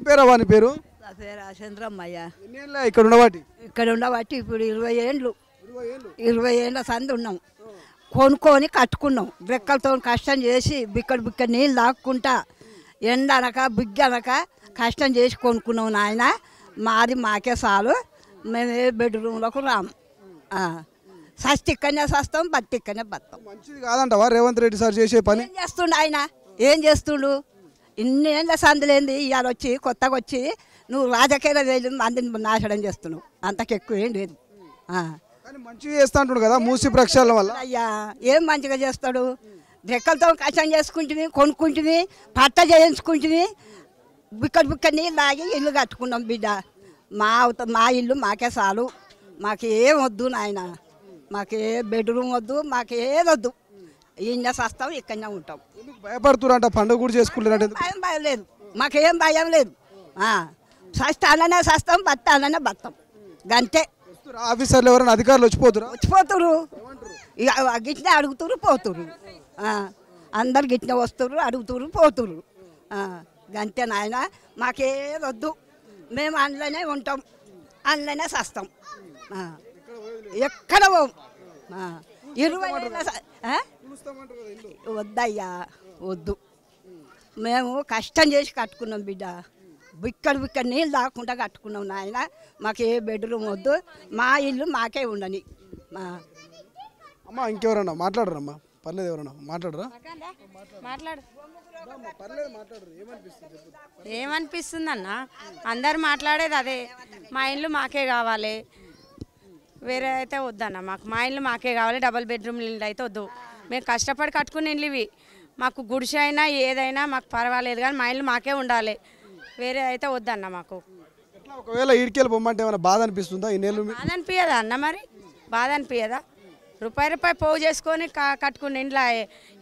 పేరు వాని పేరు? నా పేరు చంద్రమ్మయ్య. ఎన్నేళ్ళ ఇక్కడ ఉండవాటి? ఇక్కడ ఉండబట్టి ఇప్పుడు 20 ఏండ్లు 20 ఏళ్ళు 20 ఏండ్ల సంది ఉన్నాం. కొనుక్కొని కట్టుకున్నాం. రెక్కలతో కష్టం చేసి బిక్కడి నీళ్ళు తాక్కుంటా ఎండనక బిగ్గనక కష్టం చేసి కొనుక్కున్నాం నాయన. మాది మాకే చాలు, మేము ఏ బెడ్రూమ్లకు రాము. సస్తి ఇక్కడనే సస్తాం, బత్తి ఇక్కడనే బతాం. మంచిది కాదంటవా రేవంత్ రెడ్డి సార్ చేసే పని? ఏం చేస్తుండు ఆయన? ఏం చేస్తుండు? ఇన్ని ఏళ్ళ సందులేంది ఇవాళ వచ్చి కొత్తగా వచ్చి నువ్వు రాజకీయ వెళ్ళి మందిని నాశనం చేస్తున్నావు. అంతకెక్కువ ఏం లేదు. కానీ మంచిగా చేస్తా అంటుడు కదా మూసి ప్రక్షాళన వల్ల. అయ్యా ఏం మంచిగా చేస్తాడు? రెక్కలతో కష్టం చేసుకుంటుంది, కొనుక్కుంటుంది, పట్ట చేయించుకుంటుంది, బిక్కడి నీళ్ళు తాగి ఇల్లు కట్టుకున్నాం బిడ్డ. మా ఇల్లు మాకే చాలు, మాకేం వద్దు నాయన. మాకే బెడ్రూమ్ వద్దు, మాకేదొద్దు. ఇన్న సస్తాం, ఇక్కడనే ఉంటాం. భయపడుతురంట పండుగ కూడా చేసుకుంటున్నట్టు? భయం లేదు, మాకేం భయం లేదు. సస్తాననే సస్తాం, బత్తాననే బతాం, గంతే. ఆఫీసర్లు ఎవరైనా అధికారులు వచ్చిపోతురు, ఇక గిట్నే అడుగుతురు పోతురు. అందరు గిట్నే వస్తురు, అడుగుతురు పోతురు. గంతే నాయన, మాకేదొద్దు. మేము అందులోనే ఉంటాం, అందులోనే సస్తాం, ఎక్కడ పోం. 20 వద్దయ్యా, వద్దు. మేము కష్టం చేసి కట్టుకున్నాం బిడ్డ. బిక్కడి నీళ్ళు తాకుండా కట్టుకున్నాం నాయన. మాకు ఏ బెడ్రూమ్ వద్దు, మా ఇల్లు మాకే ఉండని. అమ్మ ఇంకెవరన్నా మాట్లాడరమ్మా? పర్లేదు, ఎవరన్నా మాట్లాడరా? ఏమనిపిస్తుంది అన్న, అందరు మాట్లాడేది అదే. మా ఇల్లు మాకే కావాలి, వేరే అయితే వద్దన్న. మాకు మా ఇల్లు మాకే కావాలి. డబుల్ బెడ్రూమ్ ఇల్లు అయితే వద్దు. మేము కష్టపడి కట్టుకునే ఇల్లు ఇవి. మాకు గుడిసె అయినా ఏదైనా మాకు పర్వాలేదు, కానీ మా ఇల్లు మాకే ఉండాలి. వేరే అయితే వద్దన్న మాకు. ఒకవేళ ఈడికెళ్ళి పొమ్మంటే ఏమైనా బాధ అనిపిస్తుందా? ఈ నెలలు బాధ అనిపించదా అన్న? మరి బాధ అనిపించదా? రూపాయి పోగు చేసుకొని కట్టుకుని ఇంట్లో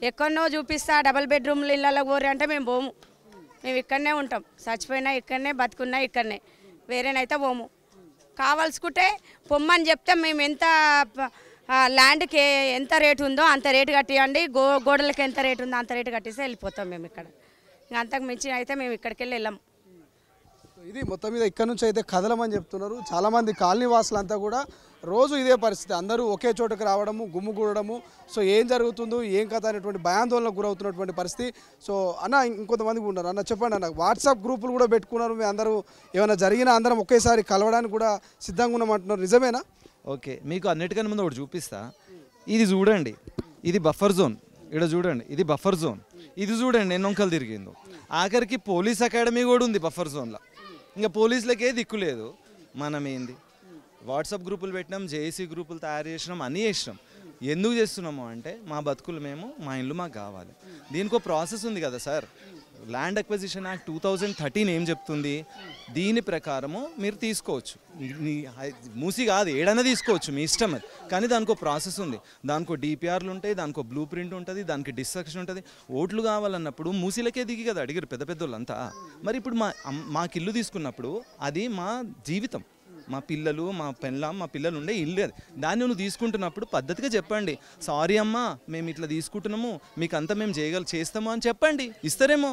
ఎక్కడనో చూపిస్తా డబుల్ బెడ్రూమ్లు ఇళ్ళలో కోరి అంటే మేము పోము. మేము ఇక్కడనే ఉంటాం. చచ్చిపోయినా ఇక్కడనే, బతుకున్నా ఇక్కడనే, వేరేనైతే పోము. కావాల్సుకుంటే పొమ్మని చెప్తే మేము ఎంత ల్యాండ్కి ఎంత రేటు ఉందో అంత రేటు కట్టియండి, గోడలకి ఎంత రేటు ఉందో అంత రేటు కట్టిస్తే వెళ్ళిపోతాం మేము. ఇక్కడ ఇంకా అంతకు మించి అయితే మేము ఇక్కడికి వెళ్ళాం. ఇది మొత్తం మీద ఇక్కడ నుంచి అయితే కదలమని చెప్తున్నారు చాలామంది కాలనీ వాసులంతా కూడా. రోజు ఇదే పరిస్థితి, అందరూ ఒకే చోటుకు రావడము, గుమ్ముగూడము. సో ఏం జరుగుతుందో ఏం కథ అనేటువంటి భయాందోళనకు గురవుతున్నటువంటి పరిస్థితి. సో అన్న ఇంకొంతమంది ఉన్నారు. అన్న చెప్పండి అన్న, వాట్సాప్ గ్రూపులు కూడా పెట్టుకున్నారు, మీ అందరూ ఏమైనా జరిగినా అందరం ఒకేసారి కలవడానికి కూడా సిద్ధంగా ఉన్నామంటున్నారు, నిజమేనా? ఓకే, మీకు అన్నిటికన్నా ముందు ఒకటి చూపిస్తా. ఇది చూడండి, ఇది బఫర్ జోన్. ఇక్కడ చూడండి, ఇది బఫర్ జోన్. ఇది చూడండి ఎన్ని వంకలు తిరిగిందో. ఆఖరికి పోలీస్ అకాడమీ కూడా ఉంది బఫర్ జోన్లో. ఇంకా పోలీసులకే దిక్కు లేదు. మనం ఏంది వాట్సాప్ గ్రూపులు పెట్టినాం, జేఏసీ గ్రూపులు తయారు చేసినాం, అన్నీ చేసినాం. ఎందుకు చేస్తున్నాము అంటే మా బతుకులు మేము, మా ఇల్లు మాకు కావాలి. దీనికి ఒక ప్రాసెస్ ఉంది కదా సార్. ల్యాండ్ అక్విజిషన్ యాక్ట్ 2013 ఏం చెప్తుంది? దీని ప్రకారము మీరు తీసుకోవచ్చు. మూసి కాదు, ఏడైనా తీసుకోవచ్చు, మీ ఇష్టం అది. కానీ దానికి ప్రాసెస్ ఉంది. దానికి డిపిఆర్లు ఉంటాయి, దానికి బ్లూ ప్రింట్ ఉంటుంది, దానికి డిస్ట్రక్షన్ ఉంటుంది. ఓట్లు కావాలన్నప్పుడు మూసీలకే దిగి కదా అడిగారు పెద్ద పెద్దోళ్ళంతా. మరి ఇప్పుడు మాకు ఇల్లు తీసుకున్నప్పుడు అది మా జీవితం, మా పిల్లలు, మా పెళ్ళాం, మా పిల్లలు ఉండే ఇల్లు అది. దాన్ని నువ్వు తీసుకుంటున్నప్పుడు పద్ధతిగా చెప్పండి, సారీ అమ్మా మేము ఇట్లా తీసుకుంటున్నాము, మీకు అంతా మేము చేస్తాము అని చెప్పండి. ఇస్తారేమో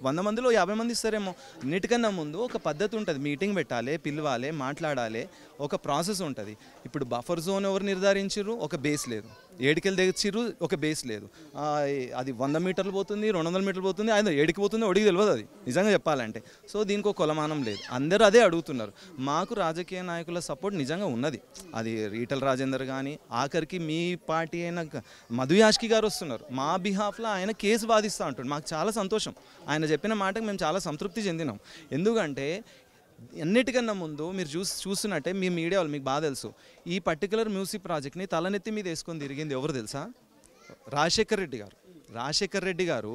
100 మందిలో 50 మంది ఇస్తారేమో. అన్నిటికన్నా ముందు ఒక పద్ధతి ఉంటుంది. మీటింగ్ పెట్టాలి, పిలవాలి, మాట్లాడాలి, ఒక ప్రాసెస్ ఉంటుంది. ఇప్పుడు బఫర్ జోన్ ఎవరు నిర్ధారించారు? ఒక బేస్ లేదు. ఏడికెళ్ళి తెచ్చిర్రు, ఒక బేస్ లేదు. అది 100 మీటర్లు పోతుంది, 200 మీటర్లు పోతుంది, అది ఏడికి పోతుంది ఒడికి తెలియదు అది నిజంగా చెప్పాలంటే. సో దీనికి ఒక కొలమానం లేదు. అందరూ అదే అడుగుతున్నారు. మాకు రాజకీయ నాయకుల సపోర్ట్ నిజంగా ఉన్నది. అది ఈటల రాజేందర్ కానీ, ఆఖరికి మీ పార్టీ అయిన మధు యాష్కి గారు వస్తున్నారు. మా బిహాఫ్లో ఆయన కేసు వాదిస్తూ అంటున్నారు. మాకు చాలా సంతోషం. ఆయన చెప్పిన మాటకు మేము చాలా సంతృప్తి చెందినాం. ఎందుకంటే అన్నిటికన్నా ముందు మీరు చూస్తున్నట్టే మీ మీడియా వాళ్ళు మీకు బాగా తెలుసు, ఈ పర్టికులర్ మ్యూజిక్ ప్రాజెక్ట్ని తలనెత్తి మీద వేసుకొని తిరిగింది ఎవరు తెలుసా? రాజశేఖర్ రెడ్డి గారు. రాజశేఖర్ రెడ్డి గారు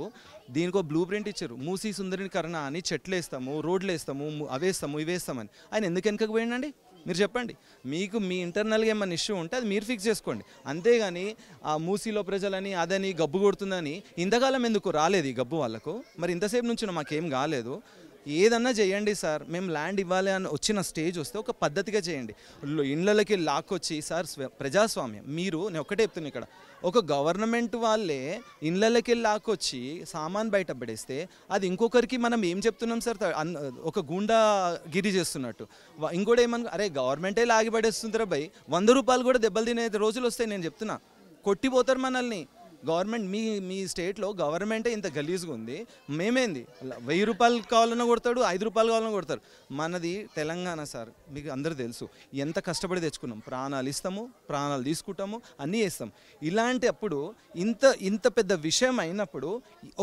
దీనికి ఒక బ్లూ ప్రింట్ ఇచ్చారు. మూసీ సుందరీకరణ అని చెట్లు వేస్తాము, రోడ్లు వేస్తాము, అవేస్తాము, ఇవేస్తామని. ఆయన ఎందుకు వెనకకు పోయిండండి? మీరు చెప్పండి. మీకు మీ ఇంటర్నల్గా ఏమైనా ఇష్యూ ఉంటే అది మీరు ఫిక్స్ చేసుకోండి. అంతేగాని ఆ మూసీలో ప్రజలని అదని గబ్బు కొడుతుందని ఇంతకాలం ఎందుకు రాలేదు ఈ గబ్బు వాళ్ళకు? మరి ఇంతసేపు నుంచి మాకేం కాలేదు. ఏదన్నా చేయండి సార్, మేము ల్యాండ్ ఇవ్వాలి అని వచ్చిన స్టేజ్ వస్తే ఒక పద్ధతిగా చేయండి. ఇళ్ళకి లాక్కొచ్చి సార్ ప్రజాస్వామ్యం నేను ఒకటే చెప్తున్నా, ఇక్కడ ఒక గవర్నమెంట్ వాళ్ళే ఇళ్ళకి లాక్కొచ్చి సామాన్ బయట పడేస్తే అది ఇంకొకరికి మనం ఏం చెప్తున్నాం సార్, ఒక గూండా గిరి చేస్తున్నట్టు. ఇంకోటి అరే గవర్నమెంటే లాగి పడేస్తుంటారా భయ్, 100 రూపాయలు కూడా దెబ్బలు తినే రోజులు వస్తాయి. నేను చెప్తున్నా, కొట్టిపోతారు మనల్ని. గవర్నమెంట్ మీ స్టేట్లో గవర్నమెంటే ఇంత గలీజ్గా ఉంది, మేమేంది 1000 రూపాయలు కావాలన్నా కొడతాడు, 5 రూపాయలు కావాలన్నా కొడతారు. మనది తెలంగాణ సార్, మీకు అందరూ తెలుసు ఎంత కష్టపడి తెచ్చుకున్నాం. ప్రాణాలు ఇస్తాము, ప్రాణాలు తీసుకుంటాము, అన్నీ చేస్తాం. ఇలాంటి అప్పుడు ఇంత పెద్ద విషయం అయినప్పుడు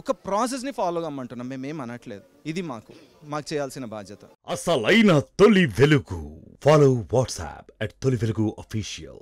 ఒక ప్రాసెస్ని ఫాలో కమ్మంటున్నాం, మేమేం అనట్లేదు. ఇది మాకు చేయాల్సిన బాధ్యత. అసలైన తొలి వెలుగు. ఫాలో వాట్సాప్ @తొలి వెలుగు official.